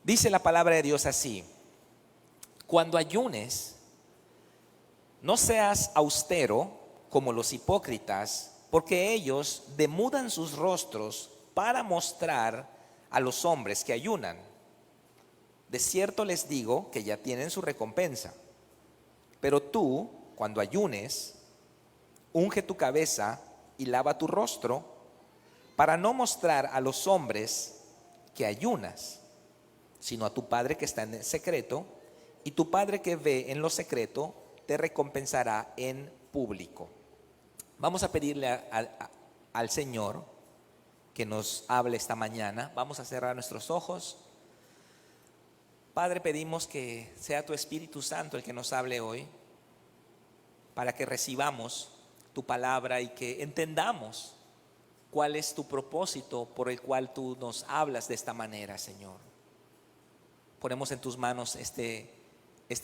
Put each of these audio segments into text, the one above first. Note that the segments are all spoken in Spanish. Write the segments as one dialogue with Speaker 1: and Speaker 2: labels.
Speaker 1: Dice la palabra de Dios así: cuando ayunes, no seas austero como los hipócritas, porque ellos demudan sus rostros para mostrar a los hombres que ayunan. De cierto les digo que ya tienen su recompensa. Pero tú, cuando ayunes, unge tu cabeza y lava tu rostro, para no mostrar a los hombres que ayunas, sino a tu Padre que está en el secreto, y tu Padre que ve en lo secreto te recompensará en público. Vamos a pedirle al Señor que nos hable esta mañana. Vamos a cerrar nuestros ojos. Padre, pedimos que sea tu Espíritu Santo el que nos hable hoy, para que recibamos tu palabra y que entendamos cuál es tu propósito por el cual tú nos hablas de esta manera, Señor. Ponemos en tus manos este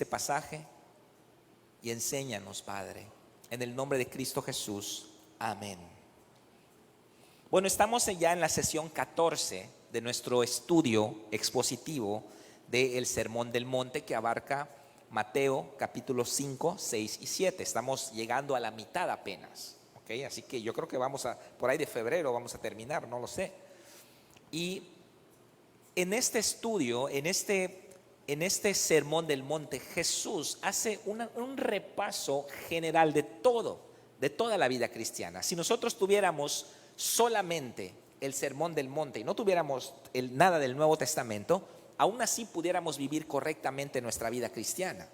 Speaker 1: pasaje y enséñanos, Padre, en el nombre de Cristo Jesús. Amén. Bueno, estamos ya en la sesión 14 de nuestro estudio expositivo del Sermón del Monte, que abarca Mateo capítulos 5, 6 y 7. Estamos llegando a la mitad apenas, ¿okay? Así que yo creo que por ahí de febrero vamos a terminar, no lo sé. Y en este estudio, en este Sermón del Monte, Jesús hace un repaso general de toda la vida cristiana. Si nosotros tuviéramos solamente el Sermón del Monte y no tuviéramos nada del Nuevo Testamento, aún así pudiéramos vivir correctamente nuestra vida cristiana.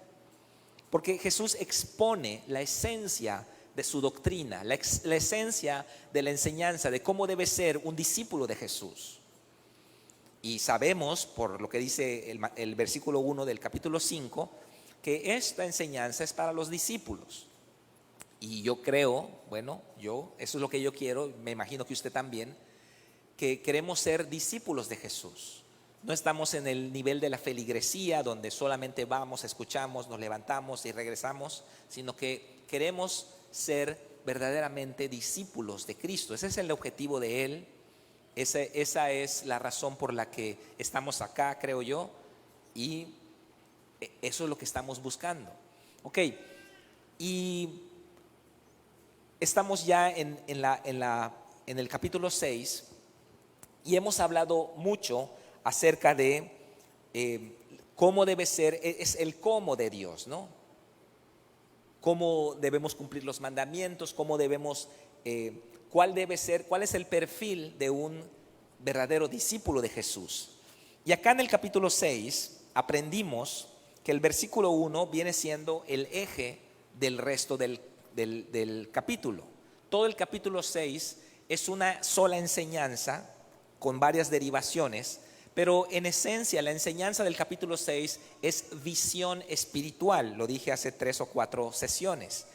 Speaker 1: Porque Jesús expone la esencia de su doctrina, la esencia de la enseñanza, de cómo debe ser un discípulo de Jesús. Y sabemos, por lo que dice el versículo 1 del capítulo 5, que esta enseñanza es para los discípulos. Y yo creo, eso es lo que yo quiero, me imagino que usted también, que queremos ser discípulos de Jesús. No estamos en el nivel de la feligresía, donde solamente vamos, escuchamos, nos levantamos y regresamos, sino que queremos ser verdaderamente discípulos de Cristo. Ese es el objetivo de Él. Esa es la razón por la que estamos acá, creo yo, y eso es lo que estamos buscando. Ok, y estamos ya en el capítulo 6 y hemos hablado mucho acerca de cómo debe ser, es el cómo de Dios, ¿no? Cómo debemos cumplir los mandamientos, cuál es el perfil de un verdadero discípulo de Jesús. Y acá en el capítulo 6 aprendimos que el versículo 1 viene siendo el eje del resto del capítulo. Todo el capítulo 6 es una sola enseñanza con varias derivaciones, pero en esencia la enseñanza del capítulo 6 es visión espiritual. Lo dije hace 3 o 4 sesiones.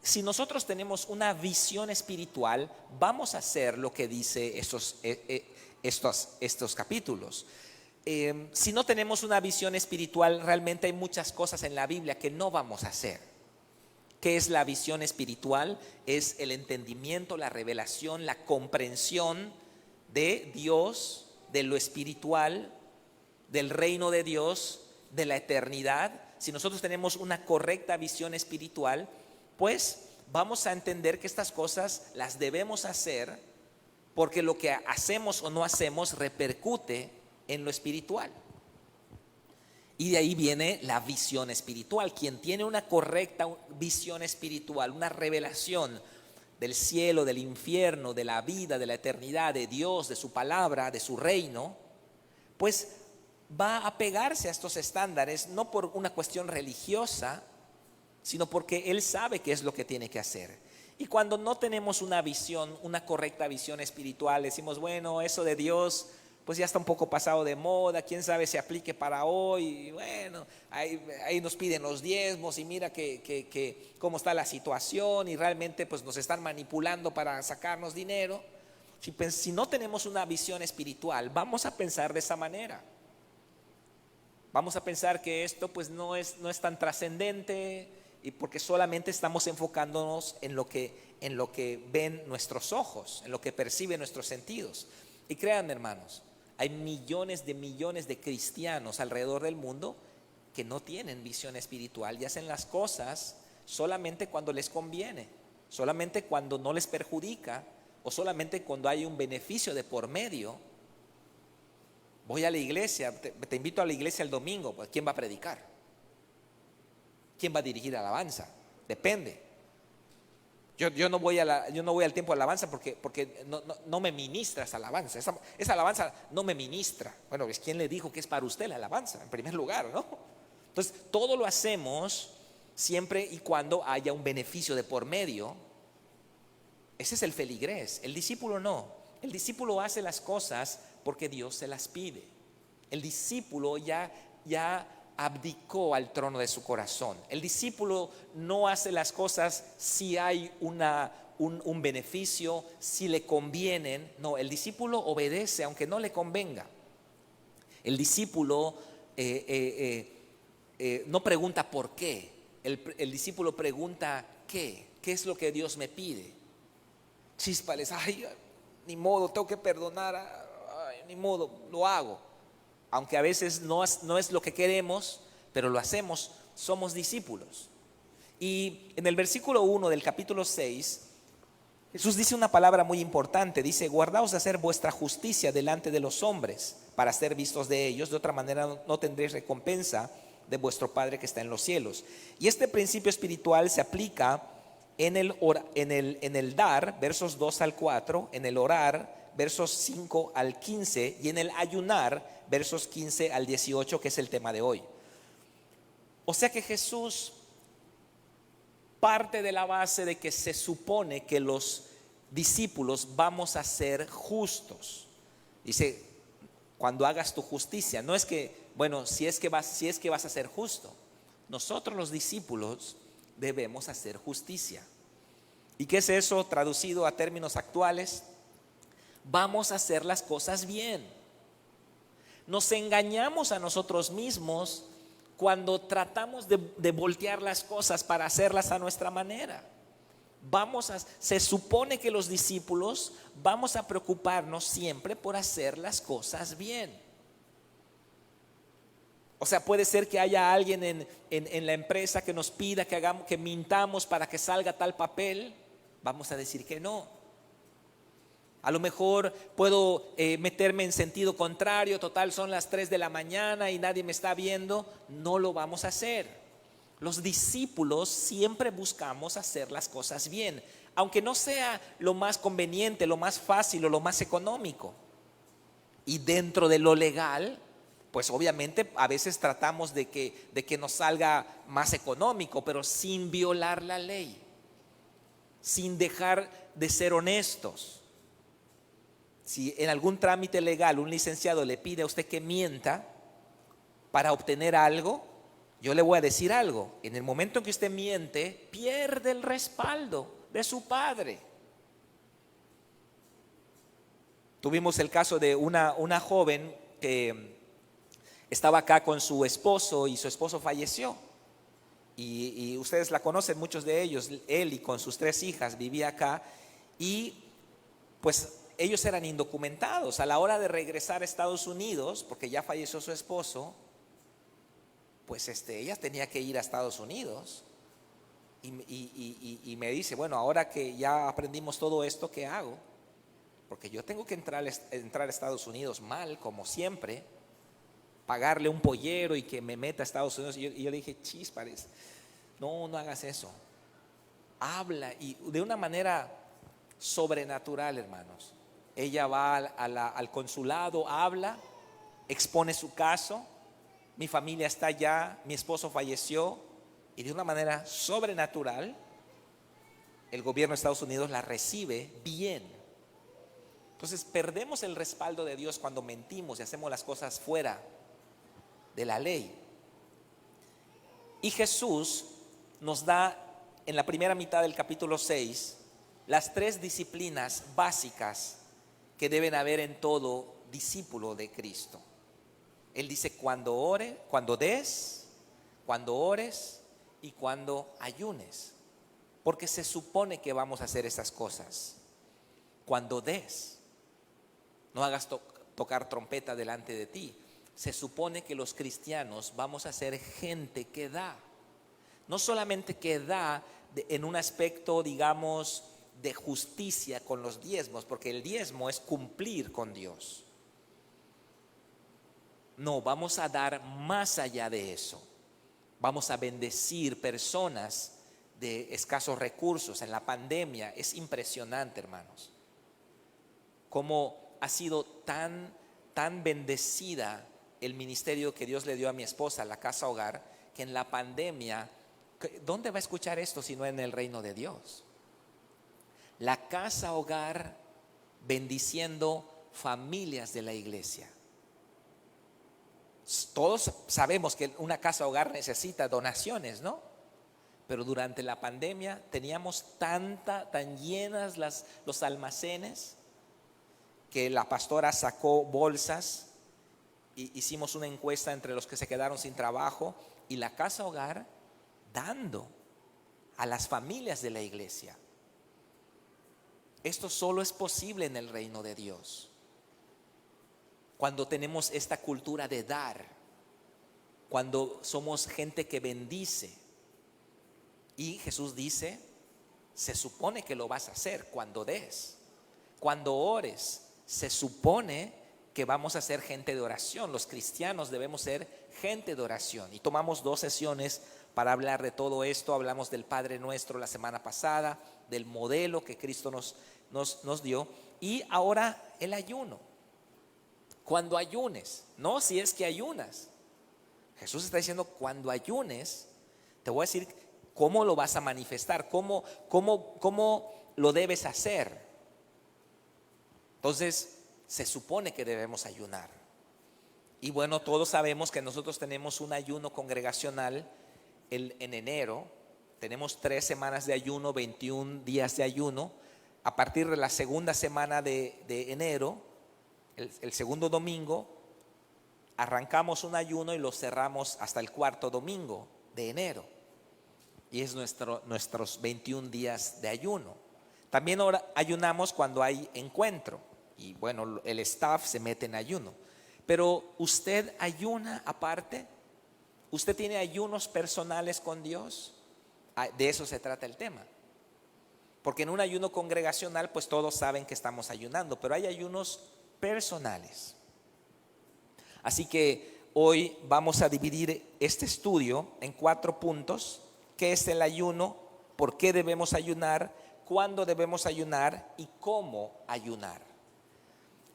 Speaker 1: Si nosotros tenemos una visión espiritual, vamos a hacer lo que dice estos capítulos. Si no tenemos una visión espiritual, realmente hay muchas cosas en la Biblia que no vamos a hacer. ¿Qué es la visión espiritual? Es el entendimiento, la revelación, la comprensión de Dios, de lo espiritual, del reino de Dios, de la eternidad. Si nosotros tenemos una correcta visión espiritual, pues vamos a entender que estas cosas las debemos hacer, porque lo que hacemos o no hacemos repercute en lo espiritual. Y de ahí viene la visión espiritual. Quien tiene una correcta visión espiritual, una revelación del cielo, del infierno, de la vida, de la eternidad, de Dios, de su palabra, de su reino, pues va a apegarse a estos estándares, no por una cuestión religiosa, sino porque él sabe qué es lo que tiene que hacer. Y cuando no tenemos una visión, una correcta visión espiritual, decimos, bueno, eso de Dios pues ya está un poco pasado de moda, quién sabe si aplique para hoy, y bueno, ahí nos piden los diezmos y mira que cómo está la situación y realmente pues nos están manipulando para sacarnos dinero. Si no tenemos una visión espiritual, vamos a pensar de esa manera. Vamos a pensar que esto pues no es tan trascendente, y porque solamente estamos enfocándonos en lo que ven nuestros ojos, en lo que perciben nuestros sentidos. Y créanme, hermanos, Hay millones de cristianos alrededor del mundo que no tienen visión espiritual y hacen las cosas solamente cuando les conviene, solamente cuando no les perjudica o solamente cuando hay un beneficio de por medio. Voy a la iglesia, te invito a la iglesia el domingo, pues ¿quién va a predicar? ¿Quién va a dirigir alabanza? Depende. Yo no voy al tiempo de alabanza porque no me ministra esa alabanza. Esa alabanza no me ministra. Bueno, pues ¿quién le dijo que es para usted la alabanza? En primer lugar, ¿no? Entonces, todo lo hacemos siempre y cuando haya un beneficio de por medio. Ese es el feligrés. El discípulo no. El discípulo hace las cosas porque Dios se las pide. El discípulo ya abdicó al trono de su corazón. El discípulo no hace las cosas si hay un beneficio, si le convienen. No, el discípulo obedece aunque no le convenga. El discípulo no pregunta por qué. El discípulo pregunta qué es lo que Dios me pide. Chíspales, ay, ni modo, tengo que perdonar, ay, ni modo, lo hago. Aunque a veces no es lo que queremos, pero lo hacemos, somos discípulos. Y en el versículo 1 del capítulo 6, Jesús dice una palabra muy importante. Dice: guardaos de hacer vuestra justicia delante de los hombres, para ser vistos de ellos. De otra manera no tendréis recompensa de vuestro Padre que está en los cielos. Y este principio espiritual se aplica en el dar, versos 2 al 4, en el orar, versos 5 al 15, y en el ayunar, versos 15 al 18, que es el tema de hoy. O sea que Jesús parte de la base de que se supone que los discípulos vamos a ser justos. Dice: cuando hagas tu justicia, no es que, bueno, si es que vas a ser justo. Nosotros los discípulos debemos hacer justicia. ¿Y qué es eso traducido a términos actuales? Vamos a hacer las cosas bien. Nos engañamos a nosotros mismos cuando tratamos de voltear las cosas para hacerlas a nuestra manera. Se supone que los discípulos vamos a preocuparnos siempre por hacer las cosas bien. O sea, puede ser que haya alguien en la empresa que nos pida que mintamos para que salga tal papel. Vamos a decir que no. A lo mejor puedo meterme en sentido contrario. Total, son las 3 de la mañana y nadie me está viendo. No lo vamos a hacer. Los discípulos siempre buscamos hacer las cosas bien, aunque no sea lo más conveniente, lo más fácil o lo más económico. Y dentro de lo legal, pues obviamente a veces tratamos de que nos salga más económico, pero sin violar la ley, sin dejar de ser honestos. Si en algún trámite legal un licenciado le pide a usted que mienta para obtener algo, yo le voy a decir algo: en el momento en que usted miente, pierde el respaldo de su padre. Tuvimos el caso de una joven que estaba acá con su esposo y su esposo falleció. Y ustedes la conocen, muchos de ellos. Él y con sus 3 hijas vivía acá, y pues ellos eran indocumentados. A la hora de regresar a Estados Unidos, porque ya falleció su esposo, pues ella tenía que ir a Estados Unidos. Y me dice: bueno, ahora que ya aprendimos todo esto, ¿qué hago? Porque yo tengo que entrar a Estados Unidos mal, como siempre, pagarle un pollero y que me meta a Estados Unidos. Y yo le dije: chíspales, no hagas eso. Habla, y de una manera sobrenatural, hermanos. Ella va al consulado, habla, expone su caso. Mi familia está allá, mi esposo falleció, y de una manera sobrenatural el gobierno de Estados Unidos la recibe bien. Entonces perdemos el respaldo de Dios cuando mentimos y hacemos las cosas fuera de la ley. Y Jesús nos da en la primera mitad del capítulo 6 las 3 disciplinas básicas que deben haber en todo discípulo de Cristo. Él dice: cuando des, cuando ores y cuando ayunes. Porque se supone que vamos a hacer esas cosas. Cuando des, no hagas tocar trompeta delante de ti. Se supone que los cristianos vamos a ser gente que da. No solamente que da en un aspecto, digamos, de justicia con los diezmos, porque el diezmo es cumplir con Dios. No, vamos a dar más allá de eso. Vamos a bendecir personas de escasos recursos. En la pandemia es impresionante, hermanos, cómo ha sido tan bendecida el ministerio que Dios le dio a mi esposa, la Casa Hogar, que en la pandemia, ¿dónde va a escuchar esto si no en el reino de Dios? La Casa Hogar bendiciendo familias de la iglesia. Todos sabemos que una casa hogar necesita donaciones, ¿no? Pero durante la pandemia teníamos tan llenas los almacenes que la pastora sacó bolsas y hicimos una encuesta entre los que se quedaron sin trabajo, y la casa hogar dando a las familias de la iglesia. Esto solo es posible en el reino de Dios, cuando tenemos esta cultura de dar, cuando somos gente que bendice. Y Jesús dice, se supone que lo vas a hacer cuando des, cuando ores. Se supone que vamos a ser gente de oración. Los cristianos debemos ser gente de oración. Y tomamos 2 sesiones para hablar de todo esto. Hablamos del Padre Nuestro la semana pasada, del modelo que Cristo nos dio. Y ahora el ayuno. Cuando ayunes, no si es que ayunas. Jesús está diciendo, cuando ayunes, te voy a decir cómo lo vas a manifestar, cómo lo debes hacer. Entonces, se supone que debemos ayunar. Y bueno, todos sabemos que nosotros tenemos un ayuno congregacional en enero. Tenemos 3 semanas de ayuno, 21 días de ayuno. A partir de la segunda semana de enero, el segundo domingo, arrancamos un ayuno y lo cerramos hasta el 4.º domingo de enero. Y es nuestros 21 días de ayuno. También ayunamos cuando hay encuentro. Y bueno, el staff se mete en ayuno. Pero ¿usted ayuna aparte? ¿Usted tiene ayunos personales con Dios? De eso se trata el tema. Porque en un ayuno congregacional, pues todos saben que estamos ayunando, pero hay ayunos personales. Así que hoy vamos a dividir este estudio en 4 puntos. ¿Qué es el ayuno? ¿Por qué debemos ayunar? ¿Cuándo debemos ayunar? ¿Y cómo ayunar?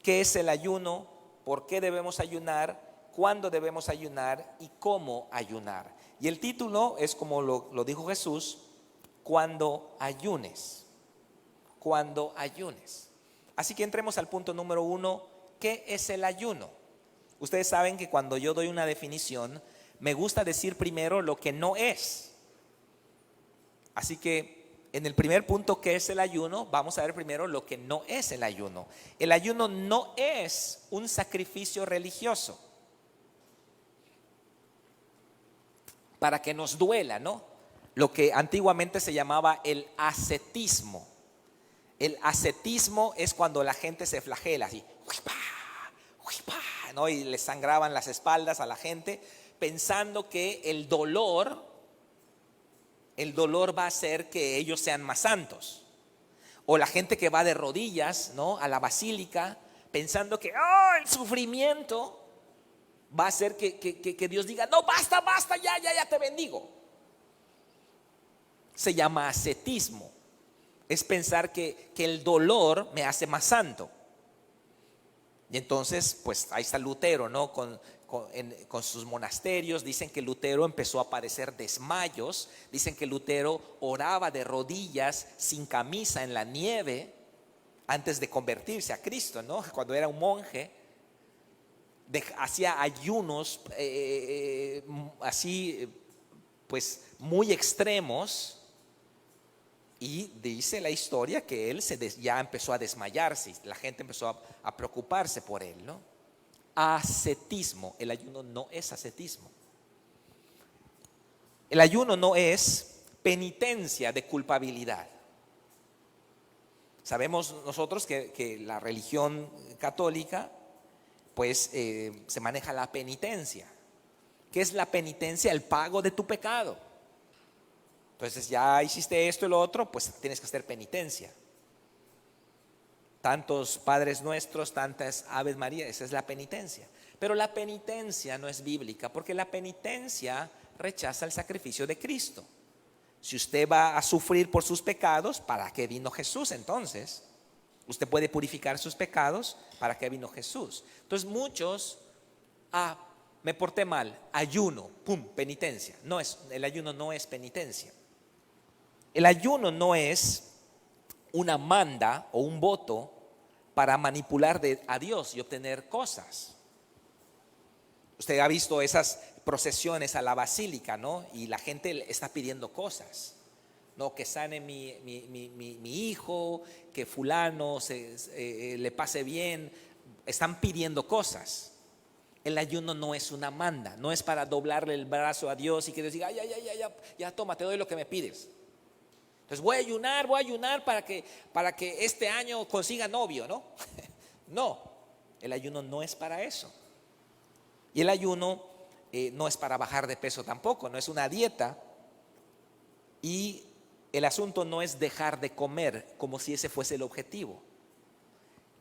Speaker 1: ¿Qué es el ayuno? ¿Por qué debemos ayunar? ¿Cuándo debemos ayunar? ¿Y cómo ayunar? Y el título es como lo dijo Jesús: cuando ayunes. Cuando ayunes. Así que entremos al punto número 1. ¿Qué es el ayuno? Ustedes saben que cuando yo doy una definición, me gusta decir primero lo que no es. Así que en el primer punto, ¿qué es el ayuno? Vamos a ver primero lo que no es el ayuno. El ayuno no es un sacrificio religioso para que nos duela, ¿no? Lo que antiguamente se llamaba el ascetismo. El ascetismo es cuando la gente se flagela así, ¿no? Y le sangraban las espaldas a la gente, pensando que el dolor va a hacer que ellos sean más santos. O la gente que va de rodillas, ¿no?, a la basílica, pensando que el sufrimiento va a hacer que Dios diga, no, basta, ya te bendigo. Se llama ascetismo. Es pensar que el dolor me hace más santo. Y entonces, pues ahí está Lutero, ¿no? Con sus monasterios. Dicen que Lutero empezó a padecer desmayos. Dicen que Lutero oraba de rodillas, sin camisa, en la nieve, antes de convertirse a Cristo, ¿no? Cuando era un monje, hacía ayunos así, pues muy extremos. Y dice la historia que él ya empezó a desmayarse y la gente empezó a preocuparse por él, ¿no? Ascetismo. El ayuno no es ascetismo. El ayuno no es penitencia de culpabilidad. Sabemos nosotros que la religión católica pues se maneja la penitencia. ¿Qué es la penitencia? El pago de tu pecado. Entonces ya hiciste esto y lo otro, pues tienes que hacer penitencia. Tantos Padres Nuestros, tantas Aves María, esa es la penitencia. Pero la penitencia no es bíblica, porque la penitencia rechaza el sacrificio de Cristo. Si usted va a sufrir por sus pecados, ¿para qué vino Jesús entonces? Usted puede purificar sus pecados, ¿para qué vino Jesús? Entonces muchos, me porté mal, ayuno, pum, penitencia. No es, el ayuno no es penitencia. El ayuno no es una manda o un voto para manipular a Dios y obtener cosas. Usted ha visto esas procesiones a la basílica, ¿no? Y la gente está pidiendo cosas, ¿no? Que sane mi hijo, que fulano le pase bien. Están pidiendo cosas. El ayuno no es una manda, no es para doblarle el brazo a Dios y que Dios diga, ya toma, te doy lo que me pides. Entonces voy a ayunar para que este año consiga novio, ¿no? No, el ayuno no es para eso. Y el ayuno no es para bajar de peso tampoco, no es una dieta. Y el asunto no es dejar de comer como si ese fuese el objetivo.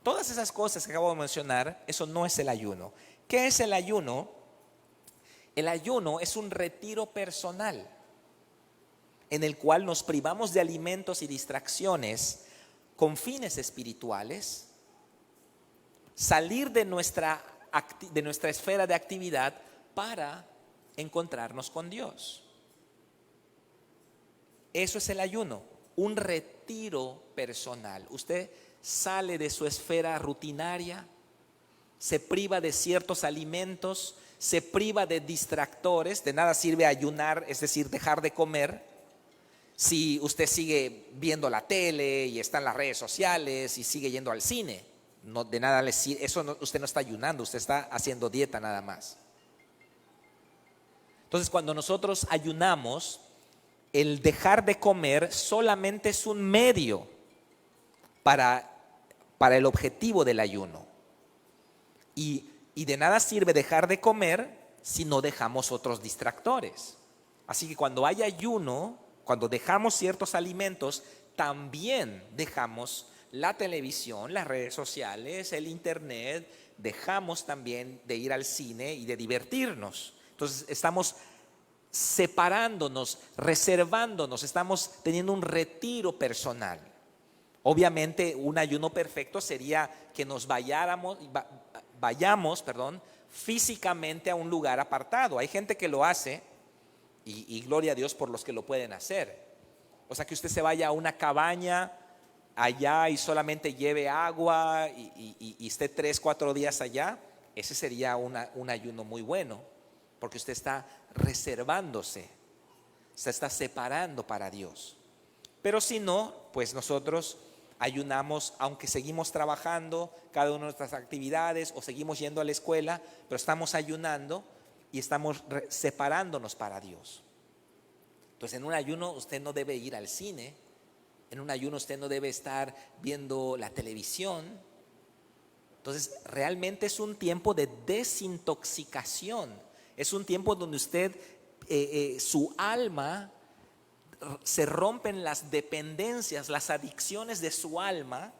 Speaker 1: Todas esas cosas que acabo de mencionar, eso no es el ayuno. ¿Qué es el ayuno? El ayuno es un retiro personal en el cual nos privamos de alimentos y distracciones con fines espirituales, salir de nuestra esfera de actividad para encontrarnos con Dios. Eso es el ayuno, un retiro personal. Usted sale de su esfera rutinaria, se priva de ciertos alimentos, se priva de distractores. De nada sirve ayunar, es decir, dejar de comer, si usted sigue viendo la tele y está en las redes sociales y sigue yendo al cine. No, de nada le sirve, usted no está ayunando, usted está haciendo dieta nada más. Entonces, cuando nosotros ayunamos, el dejar de comer solamente es un medio para el objetivo del ayuno. Y de nada sirve dejar de comer si no dejamos otros distractores. Así que cuando hay ayuno, cuando dejamos ciertos alimentos, también dejamos la televisión, las redes sociales, el internet, dejamos también de ir al cine y de divertirnos. Entonces estamos separándonos, reservándonos, estamos teniendo un retiro personal. Obviamente un ayuno perfecto sería que nos vayamos, físicamente a un lugar apartado. Hay gente que lo hace y gloria a Dios por los que lo pueden hacer. O sea, que usted se vaya a una cabaña allá y solamente lleve agua y esté 3-4 días allá. Ese sería un ayuno muy bueno, porque usted está reservándose, se está separando para Dios. Pero si no, pues nosotros ayunamos, aunque seguimos trabajando cada una de nuestras actividades o seguimos yendo a la escuela, pero estamos ayunando y estamos separándonos para Dios. Entonces, en un ayuno usted no debe ir al cine, en un ayuno usted no debe estar viendo la televisión. Entonces, realmente es un tiempo de desintoxicación. Es un tiempo donde usted, su alma, se rompen las dependencias, las adicciones de su alma,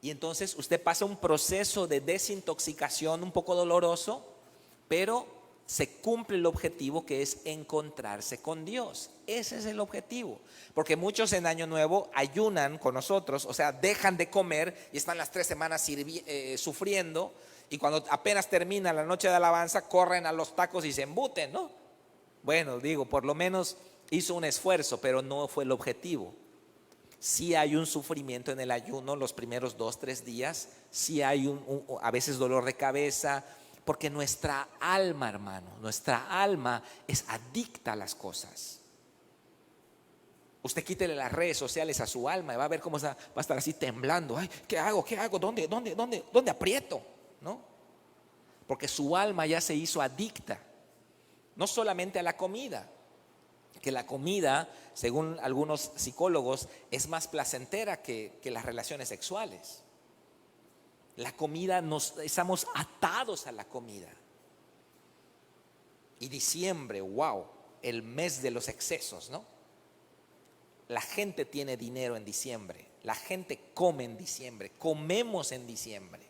Speaker 1: y entonces usted pasa un proceso de desintoxicación un poco doloroso, pero se cumple el objetivo, que es encontrarse con Dios. Ese es el objetivo, porque muchos en Año Nuevo ayunan con nosotros, o sea, dejan de comer y están las 3 semanas sufriendo, y cuando apenas termina la noche de alabanza corren a los tacos y se embuten, ¿no? Bueno, digo, por lo menos hizo un esfuerzo, pero no fue el objetivo. Sí hay un sufrimiento en el ayuno los primeros 2-3 días, sí hay a veces dolor de cabeza, porque nuestra alma, hermano, nuestra alma es adicta a las cosas. Usted quítele las redes sociales a su alma y va a ver cómo va a estar así temblando. Ay, ¿qué hago? ¿Dónde aprieto? ¿No? Porque su alma ya se hizo adicta, no solamente a la comida, que la comida, según algunos psicólogos, es más placentera que las relaciones sexuales. La comida, estamos atados a la comida. Y diciembre, wow, el mes de los excesos, ¿no? La gente tiene dinero en diciembre, la gente come en diciembre, comemos en diciembre.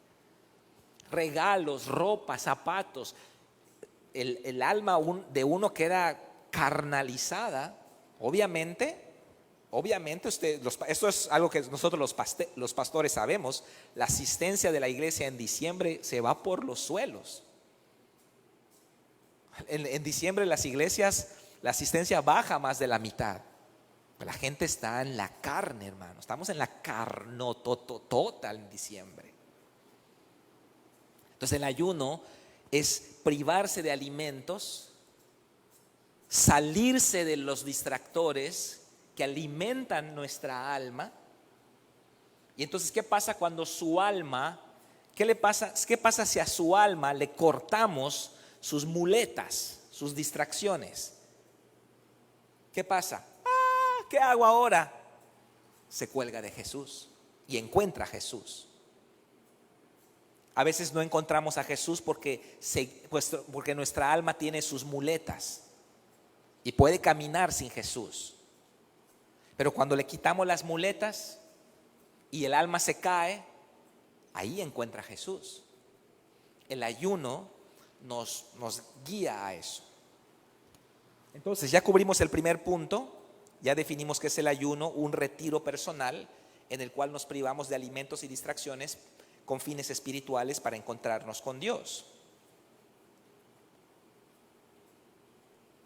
Speaker 1: Regalos, ropa, zapatos. El alma de uno queda carnalizada. Obviamente esto es algo que nosotros los pastores sabemos. La asistencia de la iglesia en diciembre se va por los suelos. En diciembre las iglesias, la asistencia baja más de la mitad. La gente está en la carne, hermano. Estamos en la carnototota en diciembre. Entonces el ayuno es privarse de alimentos, salirse de los distractores que alimentan nuestra alma. Y entonces, ¿qué pasa cuando su alma, qué pasa si a su alma le cortamos sus muletas, sus distracciones? ¿Qué pasa? ¿Qué hago ahora? Se cuelga de Jesús y encuentra a Jesús. A veces no encontramos a Jesús porque nuestra alma tiene sus muletas y puede caminar sin Jesús. Pero cuando le quitamos las muletas y el alma se cae, ahí encuentra a Jesús. El ayuno nos guía a eso. Entonces ya cubrimos el primer punto. Ya definimos qué es el ayuno, un retiro personal en el cual nos privamos de alimentos y distracciones con fines espirituales para encontrarnos con Dios.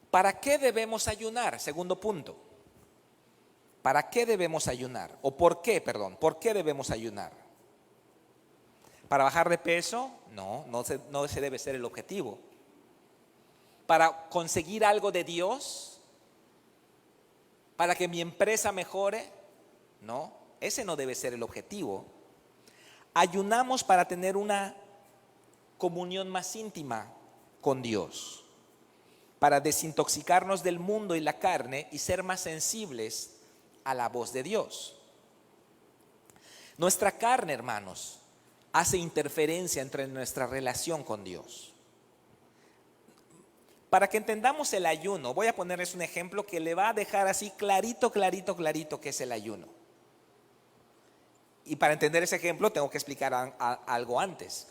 Speaker 1: ¿Para qué debemos ayunar? Segundo punto. ¿Para qué debemos ayunar? ¿Por qué debemos ayunar? ¿Para bajar de peso? No ese debe ser el objetivo. ¿Para conseguir algo de Dios? ¿Para que mi empresa mejore? No, ese no debe ser el objetivo. Ayunamos para tener una comunión más íntima con Dios, para desintoxicarnos del mundo y la carne y ser más sensibles a la voz de Dios. Nuestra carne, hermanos, hace interferencia entre nuestra relación con Dios. Para que entendamos el ayuno, voy a ponerles un ejemplo que le va a dejar así clarito qué es el ayuno. Y para entender ese ejemplo tengo que explicar algo antes.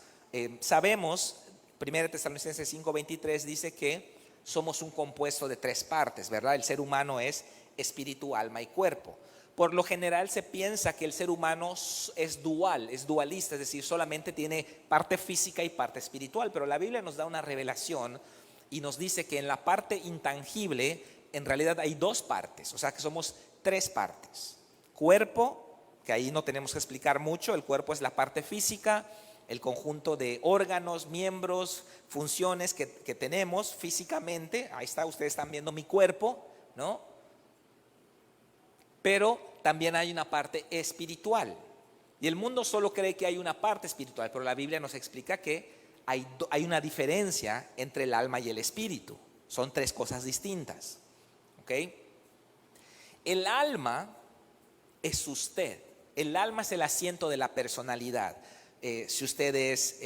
Speaker 1: Sabemos, 1 Tesalonicenses 5:23 dice que somos un compuesto de 3 partes, ¿verdad? El ser humano es espíritu, alma y cuerpo. Por lo general se piensa que el ser humano es dualista, es decir, solamente tiene parte física y parte espiritual. Pero la Biblia nos da una revelación y nos dice que en la parte intangible en realidad hay 2 partes, o sea que somos 3 partes. Cuerpo, que ahí no tenemos que explicar mucho, el cuerpo es la parte física, el conjunto de órganos, miembros, funciones que tenemos físicamente. Ahí está, ustedes están viendo mi cuerpo, ¿no? Pero también hay una parte espiritual. Y el mundo solo cree que hay una parte espiritual, pero la Biblia nos explica que hay una diferencia entre el alma y el espíritu. Son 3 cosas distintas. ¿Ok? El alma es usted. El alma es el asiento de la personalidad. Si usted es,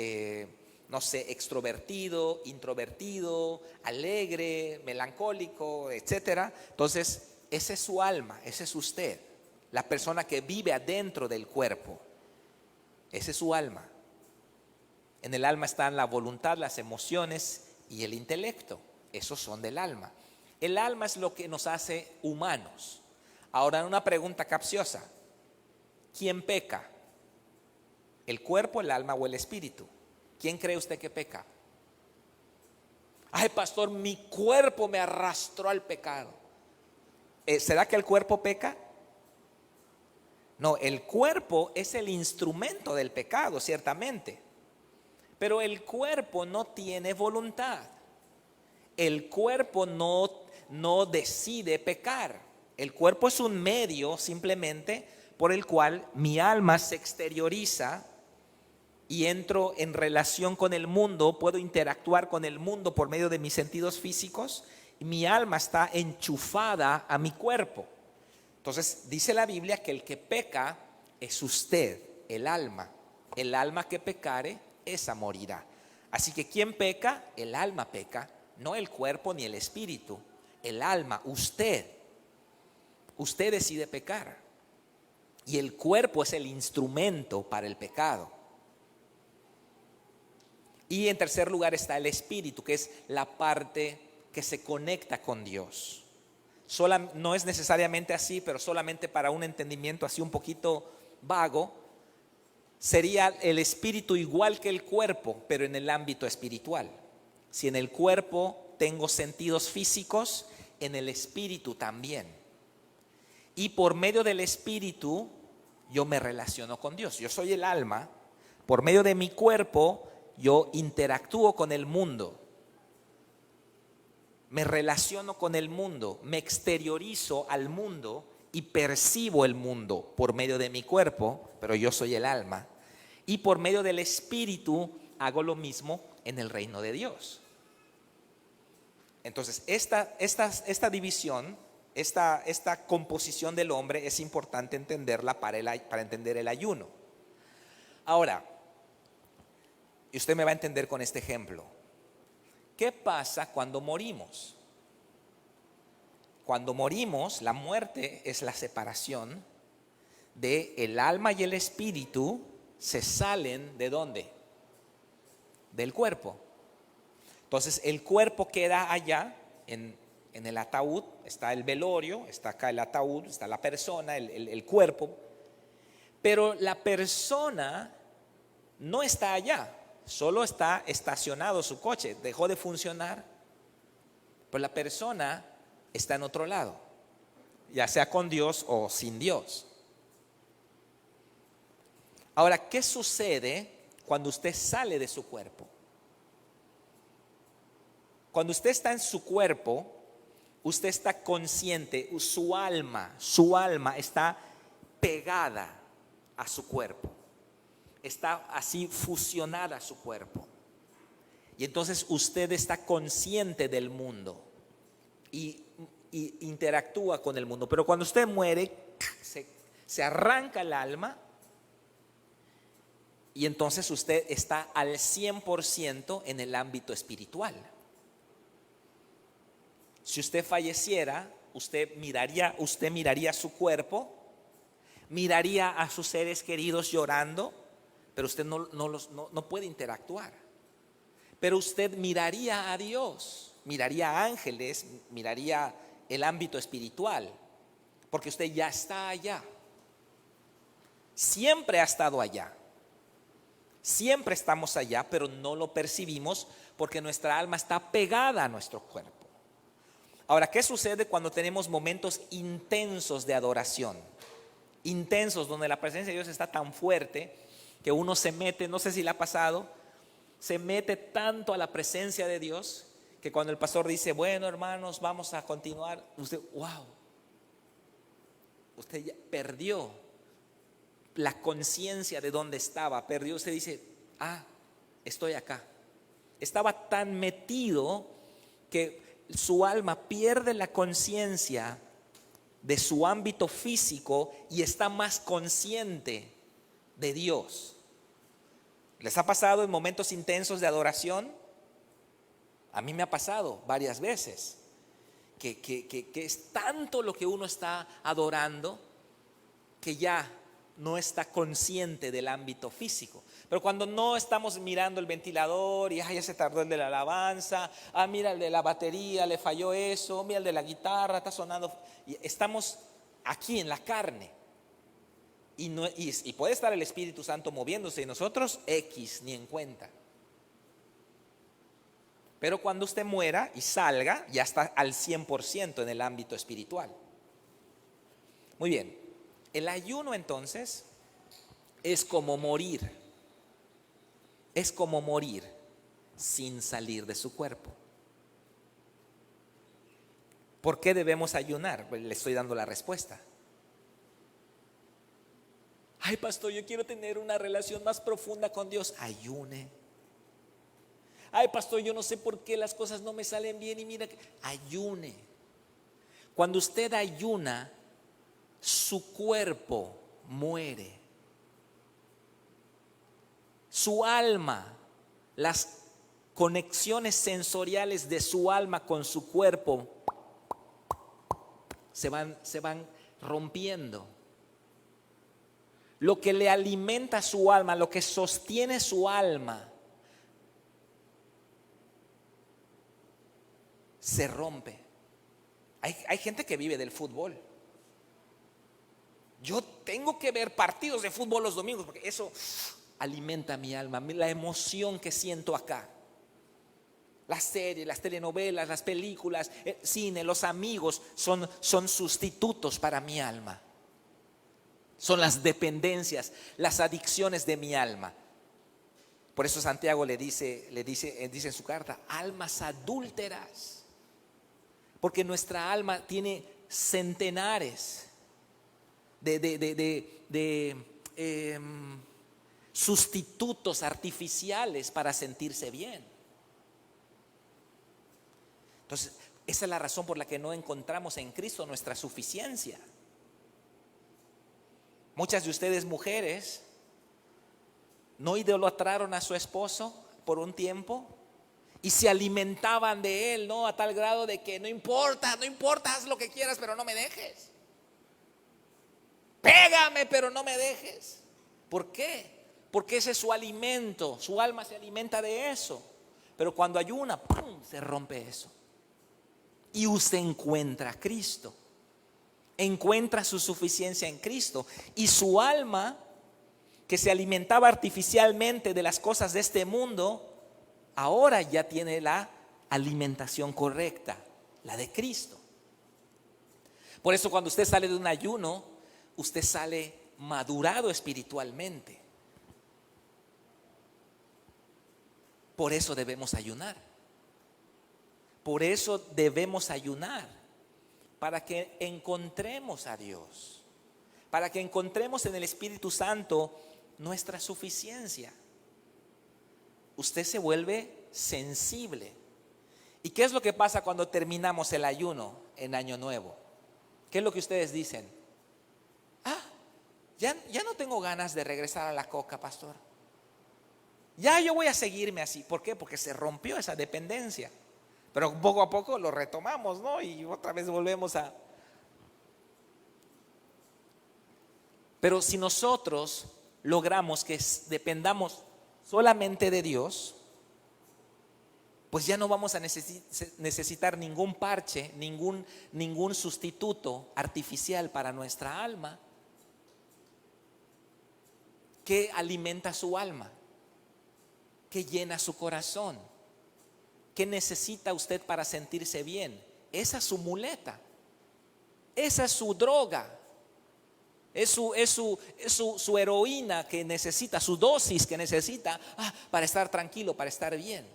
Speaker 1: extrovertido, introvertido, alegre, melancólico, etcétera. Entonces, ese es su alma, ese es usted. La persona que vive adentro del cuerpo. Ese es su alma. En el alma están la voluntad, las emociones y el intelecto. Esos son del alma. El alma es lo que nos hace humanos. Ahora, una pregunta capciosa. ¿Quién peca? ¿El cuerpo, el alma o el espíritu? ¿Quién cree usted que peca? Ay, pastor, mi cuerpo me arrastró al pecado. ¿Será que el cuerpo peca? No, el cuerpo es el instrumento del pecado, ciertamente. Pero el cuerpo no tiene voluntad. El cuerpo no decide pecar. El cuerpo es un medio simplemente por el cual mi alma se exterioriza y entro en relación con el mundo, puedo interactuar con el mundo por medio de mis sentidos físicos y mi alma está enchufada a mi cuerpo. Entonces dice la Biblia que el que peca es usted, el alma. El alma que pecare, esa morirá. Así que ¿quién peca? El alma peca, no el cuerpo ni el espíritu. El alma, usted decide pecar. Y el cuerpo es el instrumento para el pecado. Y en tercer lugar está el espíritu, que es la parte que se conecta con Dios. No es necesariamente así, pero solamente para un entendimiento así un poquito vago, sería el espíritu igual que el cuerpo, pero en el ámbito espiritual. Si en el cuerpo tengo sentidos físicos, en el espíritu también. Y por medio del espíritu yo me relaciono con Dios. Yo soy el alma, por medio de mi cuerpo yo interactúo con el mundo. Me relaciono con el mundo, me exteriorizo al mundo y percibo el mundo por medio de mi cuerpo, pero yo soy el alma. Y por medio del espíritu hago lo mismo en el reino de Dios. Entonces, esta división, esta composición del hombre es importante entenderla para entender el ayuno. Ahora, y usted me va a entender con este ejemplo. ¿Qué pasa cuando morimos? Cuando morimos, la muerte es la separación de el alma y el espíritu. Se salen ¿de dónde? Del cuerpo. Entonces el cuerpo queda allá en el ataúd, está el velorio, está acá el ataúd, está la persona, el cuerpo. Pero la persona no está allá, solo está estacionado su coche, dejó de funcionar. Pero la persona está en otro lado, ya sea con Dios o sin Dios. Ahora, ¿qué sucede cuando usted sale de su cuerpo? Cuando usted está en su cuerpo, usted está consciente, su alma está pegada a su cuerpo, está así fusionada a su cuerpo. Y entonces usted está consciente del mundo y interactúa con el mundo. Pero cuando usted muere, se arranca el alma. Y entonces usted está al 100% en el ámbito espiritual. Si usted falleciera, usted miraría su cuerpo, miraría a sus seres queridos llorando, pero usted no puede interactuar. Pero usted miraría a Dios, miraría a ángeles, miraría el ámbito espiritual, porque usted ya está allá. Siempre ha estado allá. Siempre estamos allá, pero no lo percibimos porque nuestra alma está pegada a nuestro cuerpo. Ahora, ¿qué sucede cuando tenemos momentos intensos de adoración? Intensos, donde la presencia de Dios está tan fuerte que uno se mete, no sé si le ha pasado, se mete tanto a la presencia de Dios que cuando el pastor dice, bueno hermanos, vamos a continuar, usted, wow, usted ya perdió la conciencia de dónde estaba, perdió, usted dice, estoy acá. Estaba tan metido que su alma pierde la conciencia de su ámbito físico y está más consciente de Dios. ¿Les ha pasado en momentos intensos de adoración? A mí me ha pasado varias veces que es tanto lo que uno está adorando que ya no está consciente del ámbito físico. Pero cuando no estamos mirando el ventilador y ya se tardó el de la alabanza, mira el de la batería, le falló eso, mira el de la guitarra, está sonando. Y estamos aquí en la carne. Y puede estar el Espíritu Santo moviéndose y nosotros ni en cuenta. Pero cuando usted muera y salga, ya está al 100% en el ámbito espiritual. Muy bien. El ayuno entonces es como morir. Es como morir sin salir de su cuerpo. ¿Por qué debemos ayunar? Pues le estoy dando la respuesta. Ay, pastor, yo quiero tener una relación más profunda con Dios. Ayune. Ay, pastor, yo no sé por qué las cosas no me salen bien y mira que ayune. Cuando usted ayuna, su cuerpo muere. Su alma, las conexiones sensoriales de su alma con su cuerpo se van rompiendo. Lo que le alimenta su alma, lo que sostiene su alma, se rompe. Hay gente que vive del fútbol. Yo tengo que ver partidos de fútbol los domingos porque eso alimenta mi alma, la emoción que siento acá. Las series, las telenovelas, las películas, el cine, los amigos son sustitutos para mi alma. Son las dependencias, las adicciones de mi alma. Por eso Santiago dice en su carta, almas adúlteras. Porque nuestra alma tiene centenares de sustitutos artificiales para sentirse bien. Entonces, esa es la razón por la que no encontramos en Cristo nuestra suficiencia. Muchas de ustedes mujeres no idolatraron a su esposo por un tiempo y se alimentaban de él, ¿no? A tal grado de que no importa, haz lo que quieras, pero no me dejes. Pégame, pero no me dejes. ¿Por qué? Porque ese es su alimento, su alma se alimenta de eso. Pero cuando ayuna, ¡pum!, se rompe eso. Y usted encuentra a Cristo, encuentra su suficiencia en Cristo. Y su alma, que se alimentaba artificialmente de las cosas de este mundo, ahora ya tiene la alimentación correcta, la de Cristo. Por eso cuando usted sale de un ayuno, usted sale madurado espiritualmente. Por eso debemos ayunar. Por eso debemos ayunar, para que encontremos a Dios, para que encontremos en el Espíritu Santo nuestra suficiencia. Usted se vuelve sensible. ¿Y qué es lo que pasa cuando terminamos el ayuno en Año Nuevo? ¿Qué es lo que ustedes dicen? Ya no tengo ganas de regresar a la coca, pastor. Ya yo voy a seguirme así. ¿Por qué? Porque se rompió esa dependencia. Pero poco a poco lo retomamos, ¿no? Y otra vez volvemos a... Pero si nosotros logramos que dependamos solamente de Dios, pues ya no vamos a necesitar ningún parche, ningún sustituto artificial para nuestra alma. ¿Qué alimenta su alma? ¿Qué llena su corazón? ¿Qué necesita usted para sentirse bien? Esa es su muleta, esa es su droga, es su heroína que necesita, su dosis que necesita para estar tranquilo, para estar bien.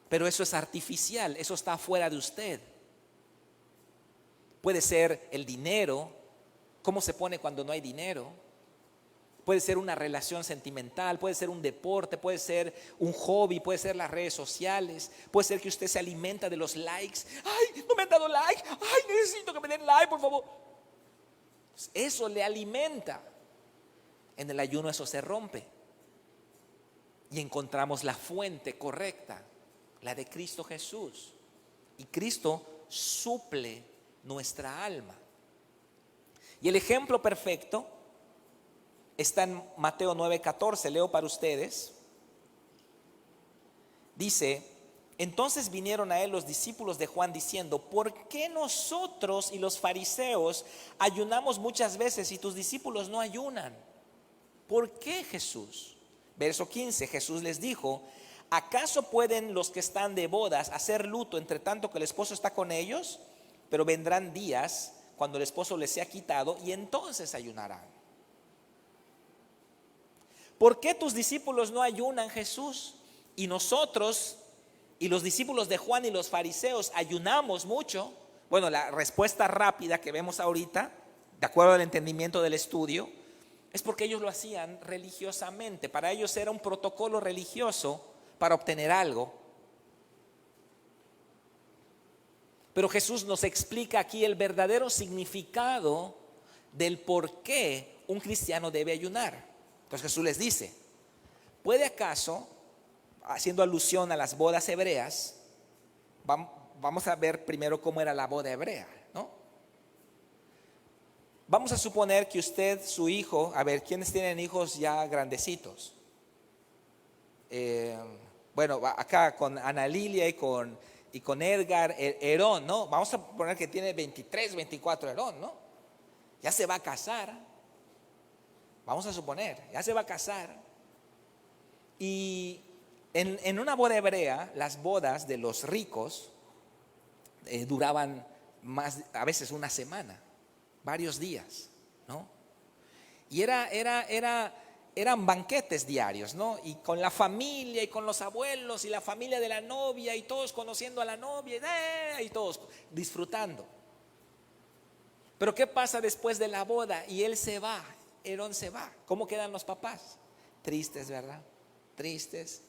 Speaker 1: Pero eso es artificial, eso está fuera de usted. Puede ser el dinero. ¿Cómo se pone cuando no hay dinero? Puede ser una relación sentimental, puede ser un deporte, puede ser un hobby, puede ser las redes sociales, puede ser que usted se alimenta de los likes. Ay, no me han dado like, ay, necesito que me den like, por favor. Eso le alimenta. En el ayuno eso se rompe y encontramos la fuente correcta, la de Cristo Jesús. Y Cristo suple nuestra alma. Y el ejemplo perfecto está en Mateo 9:14, leo para ustedes. Dice: entonces vinieron a él los discípulos de Juan diciendo: ¿por qué nosotros y los fariseos ayunamos muchas veces y tus discípulos no ayunan? ¿Por qué, Jesús? Verso 15, Jesús les dijo: ¿acaso pueden los que están de bodas hacer luto entre tanto que el esposo está con ellos? Pero vendrán días cuando el esposo les sea quitado y entonces ayunarán. ¿Por qué tus discípulos no ayunan, Jesús? Y nosotros y los discípulos de Juan y los fariseos ayunamos mucho. Bueno, la respuesta rápida que vemos ahorita, de acuerdo al entendimiento del estudio, es porque ellos lo hacían religiosamente. Para ellos era un protocolo religioso para obtener algo. Pero Jesús nos explica aquí el verdadero significado del por qué un cristiano debe ayunar. Entonces Jesús les dice, ¿puede acaso, haciendo alusión a las bodas hebreas, vamos a ver primero cómo era la boda hebrea, ¿no? Vamos a suponer que usted, su hijo, a ver, ¿quiénes tienen hijos ya grandecitos? Bueno, acá con Ana Lilia y con Edgar, Herón, ¿no? Vamos a poner que tiene 23, 24 Herón, ¿no? Ya se va a casar. Vamos a suponer, ya se va a casar. Y en una boda hebrea, las bodas de los ricos duraban más, a veces una semana, varios días, ¿no? Y eran banquetes diarios, ¿no? Y con la familia y con los abuelos y la familia de la novia y todos conociendo a la novia y todos disfrutando. Pero ¿qué pasa después de la boda? Y él se va, Herón se va. ¿Cómo quedan los papás? Tristes, ¿verdad? Tristes.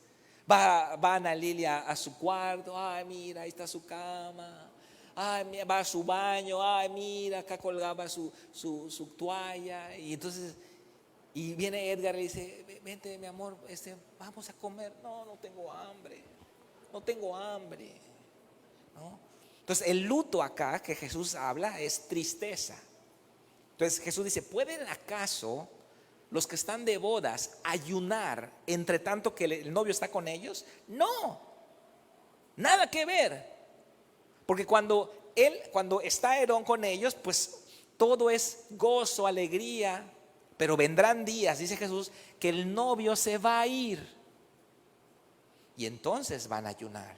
Speaker 1: Va Ana Lilia a su cuarto. Ay, mira, ahí está su cama. Ay, mira, va a su baño. Ay, mira, acá colgaba su toalla. Y entonces, y viene Edgar y le dice, vente mi amor, vamos a comer. No tengo hambre. No tengo hambre, ¿no? Entonces el luto acá que Jesús habla es tristeza. Entonces Jesús dice, ¿pueden acaso los que están de bodas ayunar entre tanto que el novio está con ellos? No, nada que ver. Porque cuando está Herón con ellos, pues todo es gozo, alegría. Pero vendrán días, dice Jesús, que el novio se va a ir. Y entonces van a ayunar.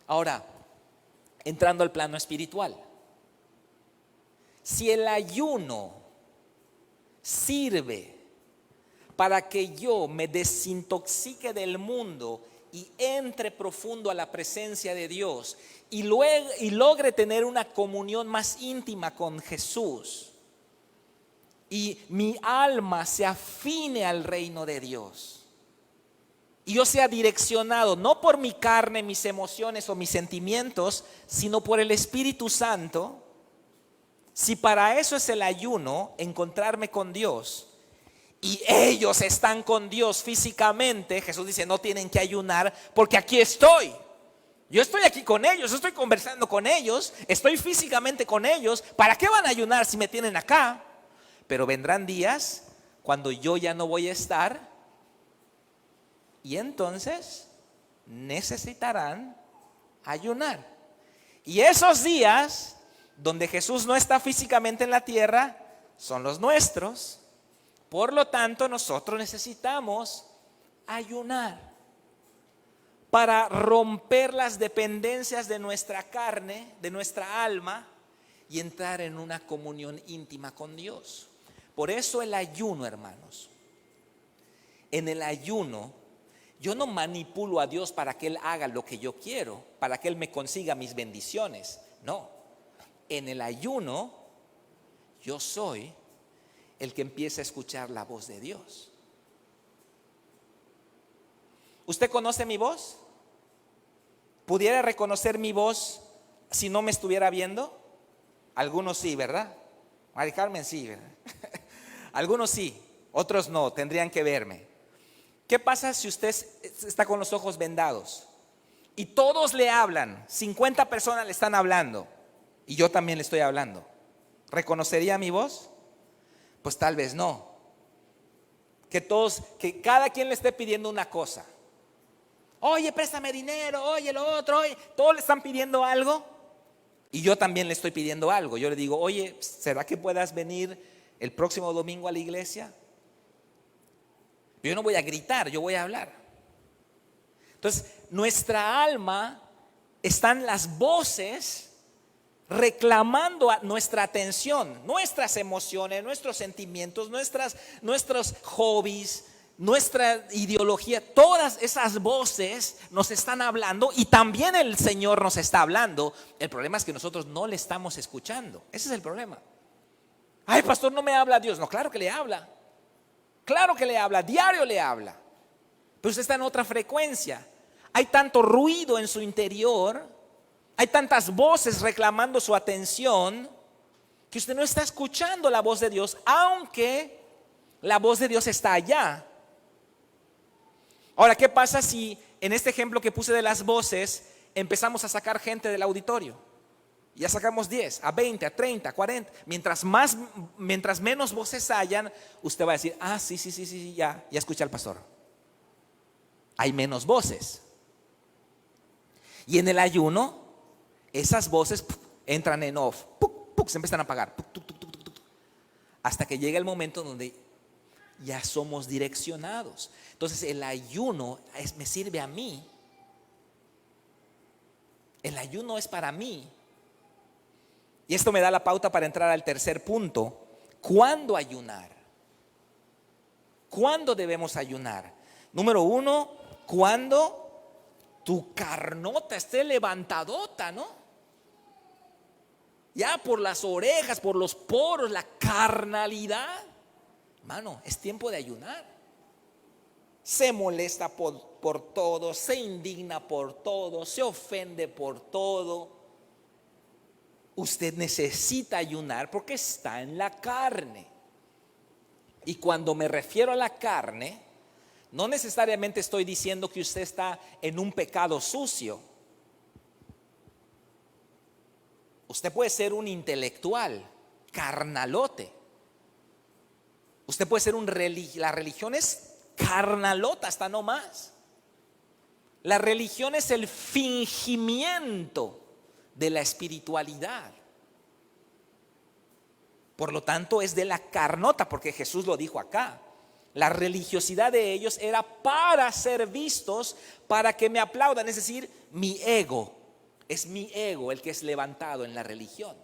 Speaker 1: Ahora, entrando al plano espiritual. Si el ayuno sirve para que yo me desintoxique del mundo y entre profundo a la presencia de Dios y logre tener una comunión más íntima con Jesús y mi alma se afine al reino de Dios y yo sea direccionado no por mi carne, mis emociones o mis sentimientos, sino por el Espíritu Santo, si para eso es el ayuno, encontrarme con Dios, y ellos están con Dios físicamente, Jesús dice, no tienen que ayunar porque aquí estoy. Yo estoy aquí con ellos, estoy conversando con ellos, estoy físicamente con ellos. ¿Para qué van a ayunar si me tienen acá? Pero vendrán días cuando yo ya no voy a estar y entonces necesitarán ayunar. Y esos días donde Jesús no está físicamente en la tierra son los nuestros. Por lo tanto, nosotros necesitamos ayunar para romper las dependencias de nuestra carne, de nuestra alma, y entrar en una comunión íntima con Dios. Por eso el ayuno, hermanos. En el ayuno, yo no manipulo a Dios para que Él haga lo que yo quiero, para que Él me consiga mis bendiciones. No. En el ayuno, yo soy el que empieza a escuchar la voz de Dios. ¿Usted conoce mi voz? ¿Pudiera reconocer mi voz si no me estuviera viendo? Algunos sí, ¿verdad? Mari Carmen sí, ¿verdad? Algunos sí, otros no, tendrían que verme. ¿Qué pasa si usted está con los ojos vendados y todos le hablan, 50 personas le están hablando y yo también le estoy hablando? ¿Reconocería mi voz? Pues tal vez no. Que cada quien le esté pidiendo una cosa. Oye, préstame dinero, oye, lo otro, oye. Todos le están pidiendo algo y yo también le estoy pidiendo algo. Yo le digo, oye, ¿será que puedas venir el próximo domingo a la iglesia? Yo no voy a gritar, yo voy a hablar. Entonces, nuestra alma están las voces reclamando nuestra atención, nuestras emociones, nuestros sentimientos, nuestros hobbies, nuestra ideología. Todas esas voces nos están hablando y también el Señor nos está hablando. El problema es que nosotros no le estamos escuchando. Ese es el problema. Ay, pastor, no me habla Dios. No, claro que le habla. Claro que le habla, diario le habla. Pero usted está en otra frecuencia. Hay tanto ruido en su interior, hay tantas voces reclamando su atención, que usted no está escuchando la voz de Dios, aunque La voz de Dios está allá. Ahora, ¿qué pasa si en este ejemplo que puse de las voces empezamos a sacar gente del auditorio? Ya sacamos 10, a 20, a 30, a 40. Mientras menos voces hayan, usted va a decir, sí, ya escuché al pastor. Hay menos voces. Y en el ayuno, esas voces entran en off, se empiezan a apagar, hasta que llega el momento donde ya somos direccionados. Entonces el ayuno me sirve a mí. El ayuno es para mí. Y esto me da la pauta para entrar al tercer punto. ¿Cuándo ayunar? ¿Cuándo debemos ayunar? Número 1, cuando tu carnota esté levantadota, ¿no? Ya por las orejas, por los poros, la carnalidad. Hermano, es tiempo de ayunar. Se molesta por todo, se indigna por todo, se ofende por todo. Usted necesita ayunar porque está en la carne. Y cuando me refiero a la carne, no necesariamente estoy diciendo que usted está en un pecado sucio. Usted puede ser un intelectual, carnalote. Usted puede ser la religión es carnalota hasta no más. La religión es el fingimiento de la espiritualidad. Por lo tanto es de la carnota, porque Jesús lo dijo acá. La religiosidad de ellos era para ser vistos, para que me aplaudan, es decir, mi ego. Es mi ego el que es levantado en la religión.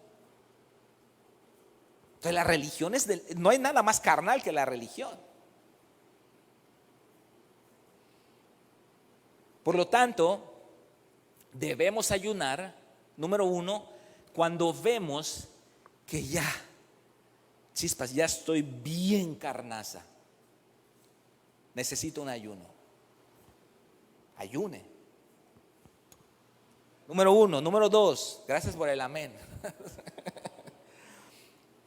Speaker 1: Entonces la religión no hay nada más carnal que la religión. Por lo tanto, debemos ayunar, número 1, cuando vemos que chispas, ya estoy bien carnaza. Necesito un ayuno. Ayune. Número 1, número 2, gracias por el amén.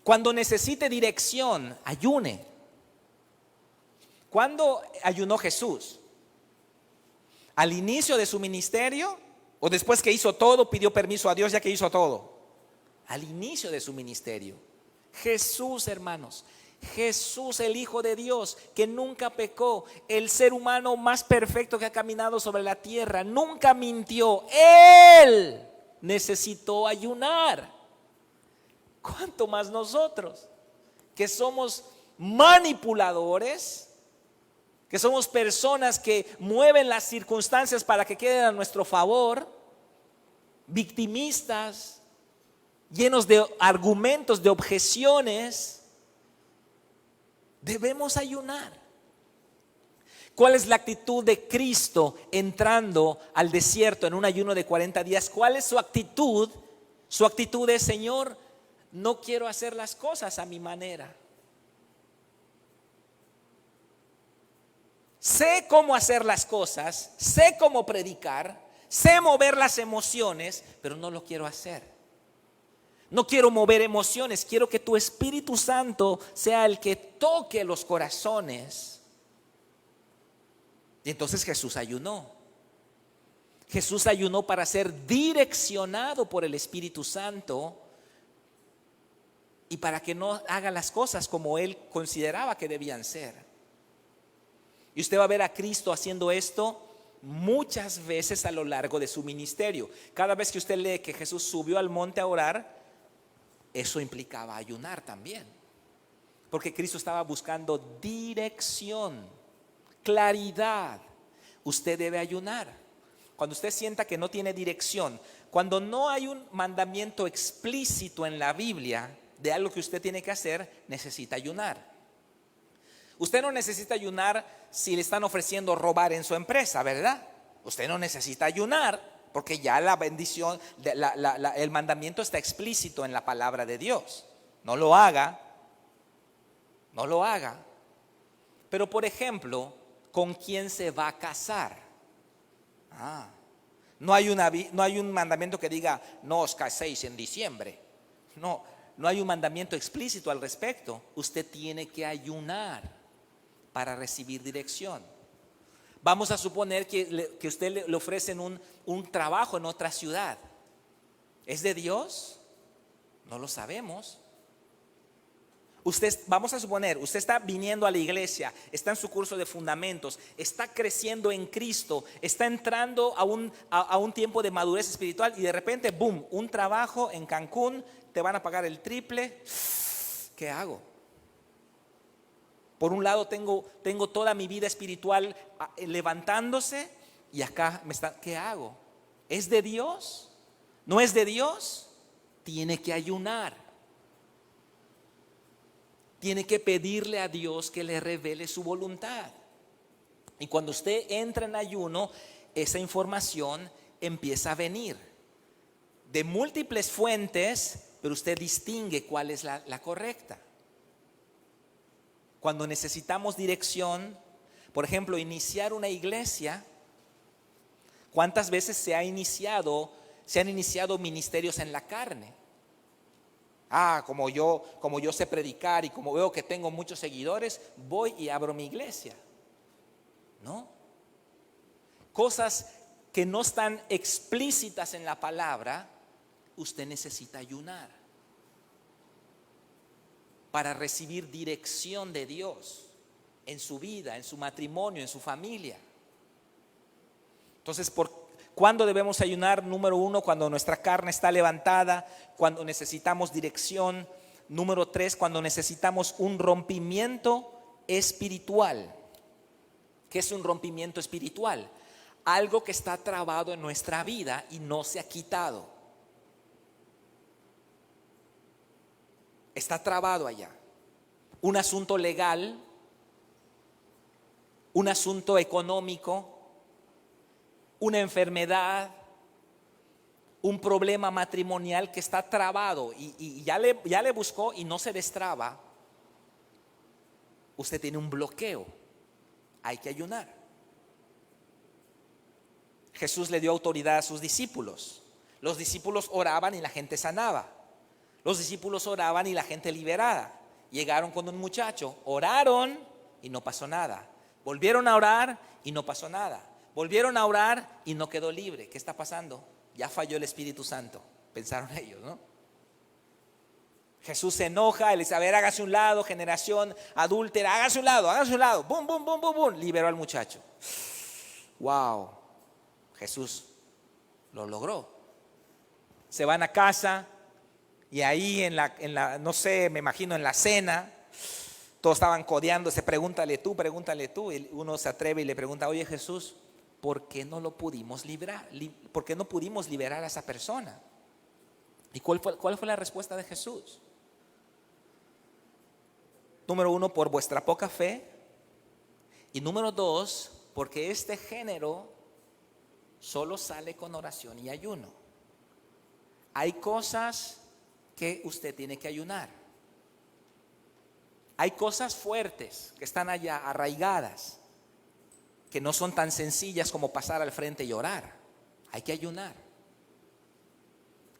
Speaker 1: Cuando necesite dirección, ayune. ¿Cuándo ayunó Jesús? ¿Al inicio de su ministerio? ¿O después que hizo todo, pidió permiso a Dios ya que hizo todo? Al inicio de su ministerio. Jesús, hermanos, Jesús, el Hijo de Dios, que nunca pecó, el ser humano más perfecto que ha caminado sobre la tierra, nunca mintió. Él necesitó ayunar. ¿Cuánto más nosotros, que somos manipuladores, que somos personas que mueven las circunstancias para que queden a nuestro favor, victimistas, llenos de argumentos, de objeciones? Debemos ayunar. ¿Cuál es la actitud de Cristo entrando al desierto en un ayuno de 40 días? ¿Cuál es su actitud? Su actitud es: Señor, no quiero hacer las cosas a mi manera. Sé cómo hacer las cosas, sé cómo predicar, sé mover las emociones, pero no lo quiero hacer. No quiero mover emociones, quiero que tu Espíritu Santo sea el que toque los corazones. Y entonces Jesús ayunó. Jesús ayunó para ser direccionado por el Espíritu Santo y para que no haga las cosas como él consideraba que debían ser. Y usted va a ver a Cristo haciendo esto muchas veces a lo largo de su ministerio. Cada vez que usted lee que Jesús subió al monte a orar, eso implicaba ayunar también, porque Cristo estaba buscando dirección, claridad. Usted debe ayunar. Cuando usted sienta que no tiene dirección, cuando no hay un mandamiento explícito en la Biblia de algo que usted tiene que hacer, necesita ayunar. Usted no necesita ayunar si le están ofreciendo robar en su empresa, ¿verdad? Usted no necesita ayunar porque ya la bendición, el mandamiento está explícito en la palabra de Dios. No lo haga, no lo haga. Pero por ejemplo, ¿con quién se va a casar? No hay un mandamiento que diga no os caséis en diciembre. No hay un mandamiento explícito al respecto. Usted tiene que ayunar. para recibir dirección. Vamos a suponer que usted le ofrecen un trabajo en otra ciudad. ¿Es de Dios? No lo sabemos. Vamos a suponer, usted está viniendo a la iglesia, está en su curso de fundamentos, está creciendo en Cristo, está entrando a un tiempo de madurez espiritual y de repente, boom, un trabajo en Cancún, te van a pagar el triple. ¿Qué hago? Por un lado tengo toda mi vida espiritual levantándose y acá ¿qué hago? ¿Es de Dios? ¿No es de Dios? Tiene que ayunar. Tiene que pedirle a Dios que le revele su voluntad. Y cuando usted entra en ayuno, esa información empieza a venir de múltiples fuentes, pero usted distingue cuál es la correcta. Cuando necesitamos dirección, por ejemplo, iniciar una iglesia, ¿cuántas veces se han iniciado ministerios en la carne? Como yo sé predicar y como veo que tengo muchos seguidores, voy y abro mi iglesia. ¿No? Cosas que no están explícitas en la palabra, usted necesita ayunar para recibir dirección de Dios en su vida, en su matrimonio, en su familia. Entonces, ¿cuándo debemos ayunar? Número 1, cuando nuestra carne está levantada, cuando necesitamos dirección. Número 3, cuando necesitamos un rompimiento espiritual. ¿Qué es un rompimiento espiritual? Algo que está trabado en nuestra vida y no se ha quitado. Está trabado allá. Un asunto legal, un asunto económico, una enfermedad, un problema matrimonial que está trabado y ya le buscó y no se destraba. Usted tiene un bloqueo. Hay que ayunar. Jesús le dio autoridad a sus discípulos. Los discípulos oraban y la gente sanaba. Los discípulos oraban y la gente liberaba. Llegaron con un muchacho, oraron y no pasó nada. Volvieron a orar y no pasó nada. Volvieron a orar y no quedó libre. ¿Qué está pasando? Ya falló el Espíritu Santo, pensaron ellos, ¿no? Jesús se enoja, él dice, a ver, hágase un lado, generación adúltera, hágase un lado, bum, bum, bum, bum, bum, liberó al muchacho. Wow, Jesús lo logró. Se van a casa y ahí en la no sé, me imagino en la cena, todos estaban codeándose, pregúntale tú, y uno se atreve y le pregunta, oye Jesús, ¿por qué no lo pudimos librar? ¿Por qué no pudimos liberar a esa persona? ¿Y cuál fue la respuesta de Jesús? Número 1, por vuestra poca fe. Y número 2, porque este género solo sale con oración y ayuno. Hay cosas que usted tiene que ayunar. Hay cosas fuertes que están allá arraigadas, que no son tan sencillas como pasar al frente y orar. Hay que ayunar.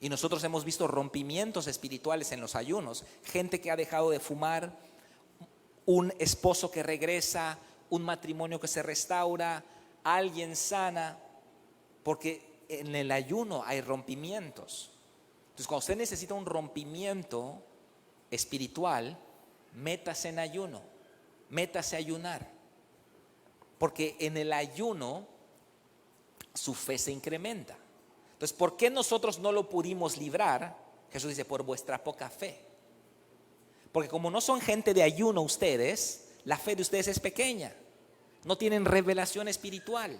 Speaker 1: Y nosotros hemos visto rompimientos espirituales en los ayunos. Gente que ha dejado de fumar, un esposo que regresa, un matrimonio que se restaura, alguien sana, porque en el ayuno hay rompimientos. Entonces, cuando usted necesita un rompimiento espiritual, métase en ayuno, métase a ayunar. Porque en el ayuno su fe se incrementa. Entonces, ¿por qué nosotros no lo pudimos librar? Jesús dice, por vuestra poca fe. Porque como no son gente de ayuno ustedes, la fe de ustedes es pequeña. No tienen revelación espiritual.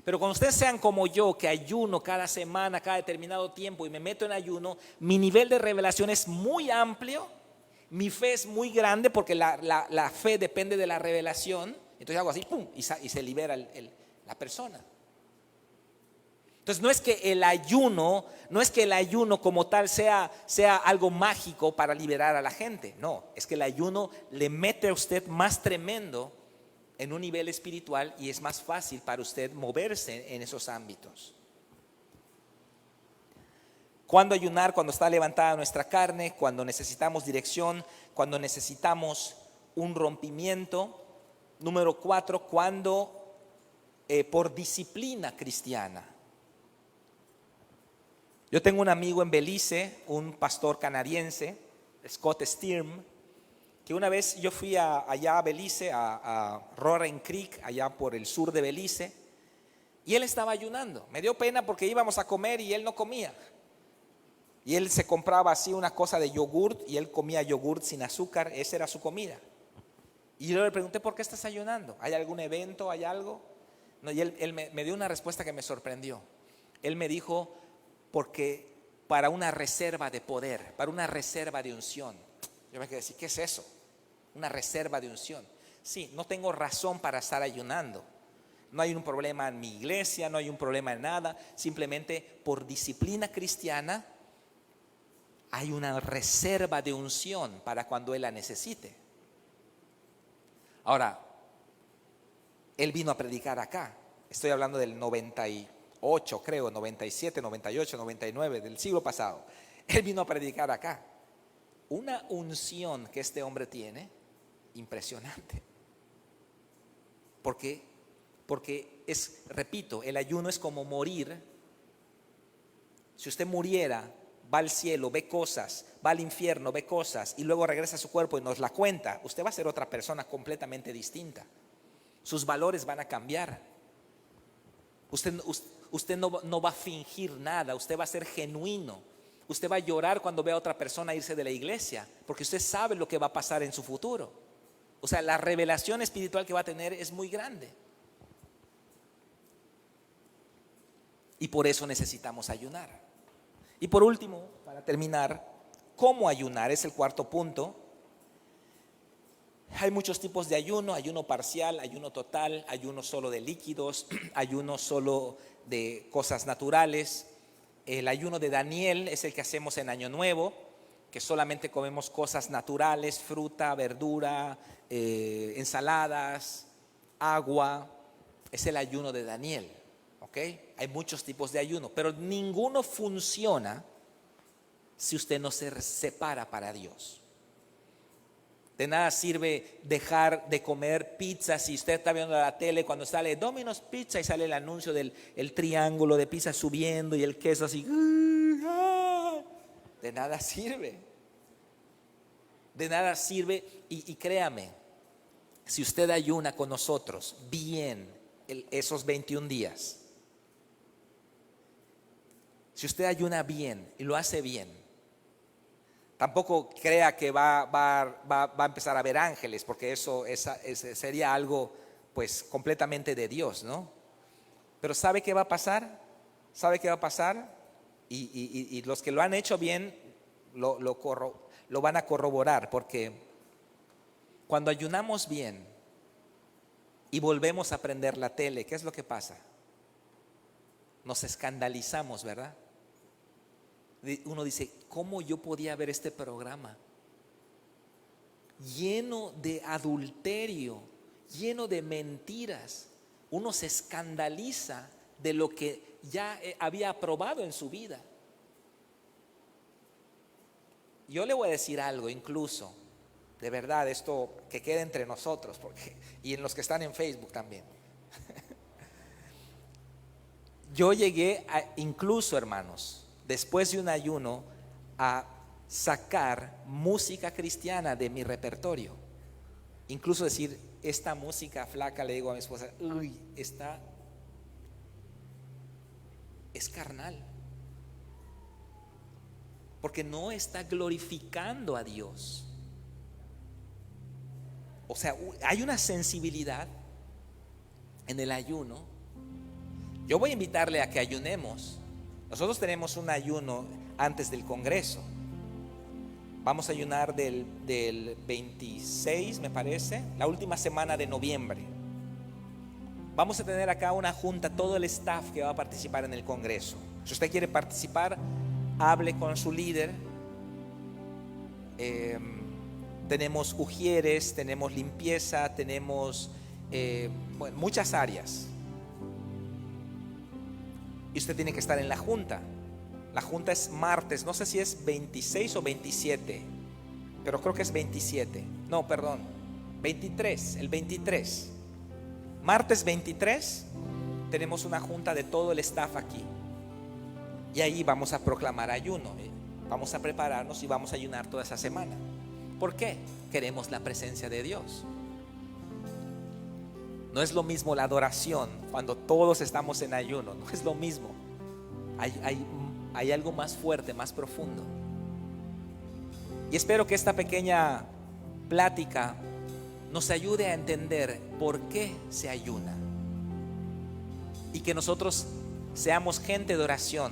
Speaker 1: Pero cuando ustedes sean como yo, que ayuno cada semana, cada determinado tiempo y me meto en ayuno, mi nivel de revelación es muy amplio, mi fe es muy grande porque la fe depende de la revelación. Entonces hago así, pum, y se libera la persona. Entonces no es que el ayuno como tal sea algo mágico para liberar a la gente. No, es que el ayuno le mete a usted más tremendo en un nivel espiritual y es más fácil para usted moverse en esos ámbitos. ¿Cuándo ayunar? Cuando está levantada nuestra carne, cuando necesitamos dirección, cuando necesitamos un rompimiento. Número 4, cuando por disciplina cristiana. Yo tengo un amigo en Belice, un pastor canadiense, Scott Stirm, que una vez yo fui allá a Belice, a Roaring Creek, allá por el sur de Belice, y él estaba ayunando. Me dio pena porque íbamos a comer y él no comía. Y él se compraba así una cosa de yogurt y él comía yogurt sin azúcar, esa era su comida. Y yo le pregunté, ¿por qué estás ayunando? ¿Hay algún evento? ¿Hay algo? No, y él me dio una respuesta que me sorprendió. Él me dijo, porque para una reserva de poder, para una reserva de unción. Yo me quedé así, ¿qué es eso? Una reserva de unción. Sí, no tengo razón para estar ayunando. No hay un problema en mi iglesia, no hay un problema en nada. Simplemente por disciplina cristiana hay una reserva de unción para cuando él la necesite. Ahora, él vino a predicar acá. Estoy hablando del 98, creo, 97, 98, 99, del siglo pasado. Él vino a predicar acá. Una unción que este hombre tiene, impresionante. Porque repito, el ayuno es como morir. Si usted muriera, va al cielo, ve cosas, va al infierno, ve cosas y luego regresa a su cuerpo y nos la cuenta, usted va a ser otra persona completamente distinta. Sus valores van a cambiar. Usted no va a fingir nada, usted va a ser genuino. Usted va a llorar cuando ve a otra persona irse de la iglesia, porque usted sabe lo que va a pasar en su futuro. O sea, la revelación espiritual que va a tener es muy grande. Y por eso necesitamos ayunar. Y por último, para terminar, ¿cómo ayunar? Es el cuarto punto. Hay muchos tipos de ayuno: ayuno parcial, ayuno total, ayuno solo de líquidos, ayuno solo de cosas naturales. El ayuno de Daniel es el que hacemos en Año Nuevo, que solamente comemos cosas naturales, fruta, verdura, ensaladas, agua. Es el ayuno de Daniel. ¿Okay? Hay muchos tipos de ayuno, pero ninguno funciona si usted no se separa para Dios. De nada sirve dejar de comer pizza si usted está viendo la tele cuando sale Domino's Pizza y sale el anuncio del triángulo de pizza subiendo y el queso así. De nada sirve. De nada sirve. Y créame, si usted ayuna con nosotros bien esos 21 días, si usted ayuna bien y lo hace bien, tampoco crea que va a empezar a ver ángeles, porque eso sería algo pues completamente de Dios, ¿no? Pero ¿sabe qué va a pasar? ¿Sabe qué va a pasar? Y los que lo han hecho bien lo van a corroborar, porque cuando ayunamos bien y volvemos a prender la tele, ¿qué es lo que pasa? Nos escandalizamos, ¿verdad? Uno dice, ¿cómo yo podía ver este programa? Lleno de adulterio, lleno de mentiras. Uno se escandaliza de lo que ya había aprobado en su vida. Yo le voy a decir algo, incluso, de verdad, esto que quede entre nosotros, y en los que están en Facebook también. Yo llegué incluso, hermanos, después de un ayuno, a sacar música cristiana de mi repertorio. Incluso decir, esta música flaca, le digo a mi esposa, es carnal. Porque no está glorificando a Dios. O sea, hay una sensibilidad en el ayuno. Yo voy a invitarle a que ayunemos. Nosotros tenemos un ayuno antes del Congreso. Vamos a ayunar del 26, me parece, la última semana de noviembre. Vamos a tener acá una junta, todo el staff que va a participar en el Congreso. Si usted quiere participar, hable con su líder. Tenemos ujieres, tenemos limpieza, tenemos muchas áreas. Y usted tiene que estar en la junta. La junta es martes, no sé si es 26 o 27, pero creo que es 27. No, perdón, 23, el 23. Martes 23 tenemos una junta de todo el staff aquí. Y ahí vamos a proclamar ayuno. Vamos a prepararnos y vamos a ayunar toda esa semana. ¿Por qué? Queremos la presencia de Dios. No es lo mismo la adoración cuando todos estamos en ayuno. No es lo mismo. Hay algo más fuerte, más profundo. Y espero que esta pequeña plática nos ayude a entender por qué se ayuna. Y que nosotros seamos gente de oración.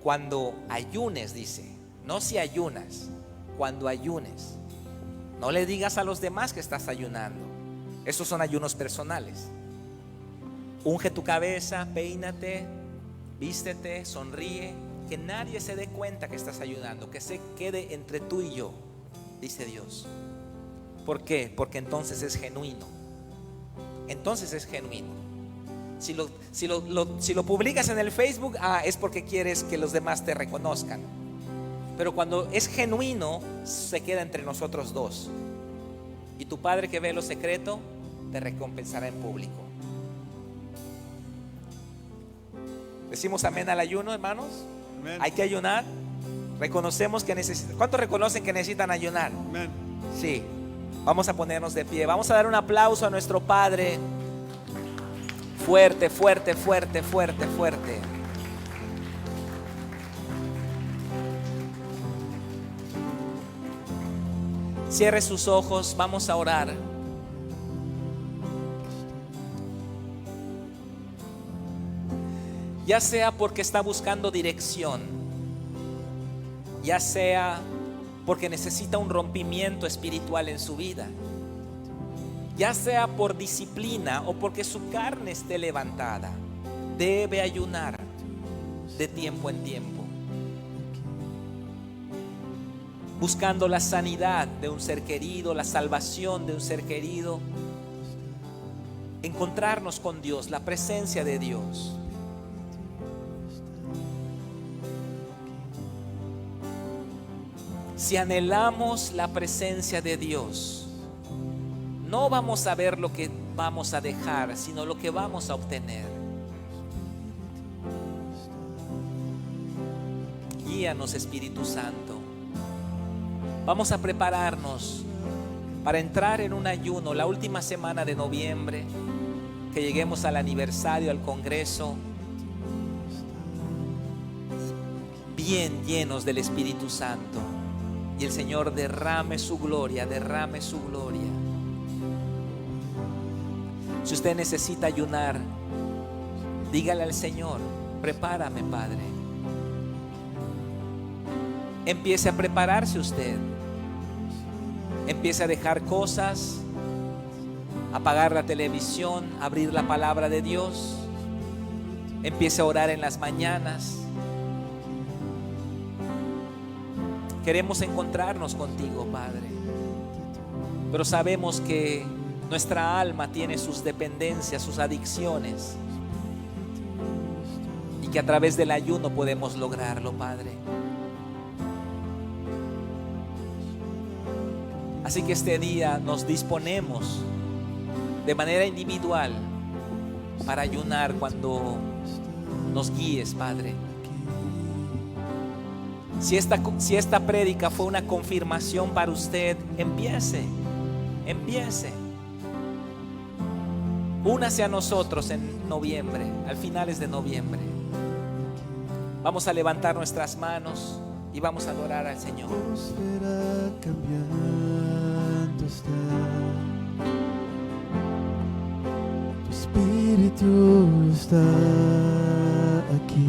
Speaker 1: Cuando ayunes, dice, no si ayunas, cuando ayunes. No le digas a los demás que estás ayunando. Esos son ayunos personales. Unge tu cabeza, peínate, vístete, sonríe. Que nadie se dé cuenta que estás ayunando, que se quede entre tú y yo, dice Dios. ¿Por qué? Porque entonces es genuino. Entonces es genuino. Si lo publicas en el Facebook, es porque quieres que los demás te reconozcan. Pero cuando es genuino, se queda entre nosotros dos. Y tu Padre que ve lo secreto, te recompensará en público. ¿Decimos amén al ayuno, hermanos? Amén. Hay que ayunar. Reconocemos que necesitan. ¿Cuántos reconocen que necesitan ayunar? Amén. Sí. Vamos a ponernos de pie. Vamos a dar un aplauso a nuestro Padre. Fuerte, fuerte, fuerte, fuerte, fuerte. Cierre sus ojos, vamos a orar. Ya sea porque está buscando dirección, ya sea porque necesita un rompimiento espiritual en su vida, ya sea por disciplina o porque su carne esté levantada, debe ayunar de tiempo en tiempo, buscando la sanidad de un ser querido, la salvación de un ser querido, encontrarnos con Dios, la presencia de Dios. Si anhelamos la presencia de Dios, no vamos a ver lo que vamos a dejar, sino lo que vamos a obtener. Guíanos, Espíritu Santo. Vamos a prepararnos para entrar en un ayuno la última semana de noviembre, que lleguemos al aniversario, al congreso, bien llenos del Espíritu Santo. Y el Señor derrame su gloria, derrame su gloria. Si usted necesita ayunar, dígale al Señor: prepárame, Padre. Empiece a prepararse usted. Empiece a dejar cosas, apagar la televisión, abrir la palabra de Dios. Empiece a orar en las mañanas. Queremos encontrarnos contigo, Padre, pero sabemos que nuestra alma tiene sus dependencias, sus adicciones, y que a través del ayuno podemos lograrlo, Padre. Así que este día nos disponemos de manera individual para ayunar cuando nos guíes, Padre. Si esta prédica fue una confirmación para usted, empiece. Únase a nosotros en noviembre, al finales de noviembre. Vamos a levantar nuestras manos y vamos a adorar al Señor.
Speaker 2: Tu espíritu está aquí.